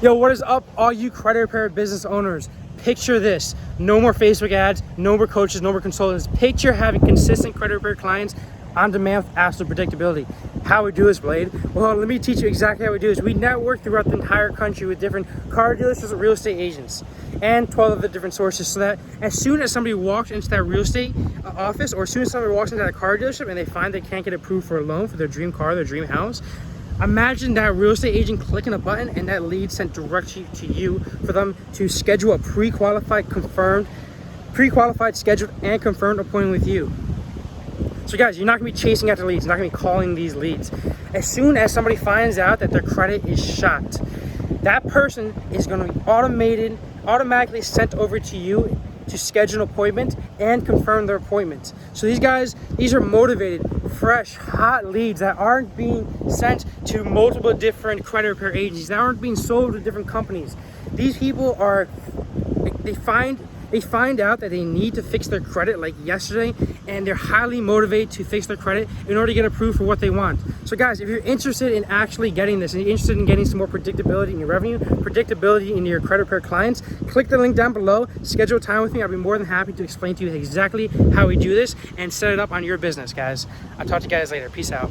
Yo, what is up, all you credit repair business owners? Picture this: no more Facebook ads, no more coaches, no more consultants. Picture having consistent credit repair clients on demand with absolute predictability. How we do this, Blade? Well, let me teach you exactly how we do this. We network throughout the entire country with different car dealers, real estate agents, and 12 other different sources, so that as soon as somebody walks into that real estate office, or as soon as somebody walks into that car dealership and they find they can't get approved for a loan for their dream car, their dream house, imagine that real estate agent clicking a button and that lead sent directly to you for them to schedule a pre-qualified, scheduled, and confirmed appointment with you. So guys, you're not gonna be chasing after leads, you're not gonna be calling these leads. As soon as somebody finds out that their credit is shot, that person is gonna be automatically sent over to you to schedule an appointment and confirm their appointment. So these are motivated, fresh, hot leads that aren't being sent to multiple different credit repair agencies, that aren't being sold to different companies. These people they find out that they need to fix their credit like yesterday, and they're highly motivated to fix their credit in order to get approved for what they want. So guys, if you're interested in actually getting this, and you're interested in getting some more predictability in your revenue, predictability in your credit repair clients, click the link down below, schedule time with me. I'll be more than happy to explain to you exactly how we do this and set it up on your business, guys. I'll talk to you guys later. Peace out.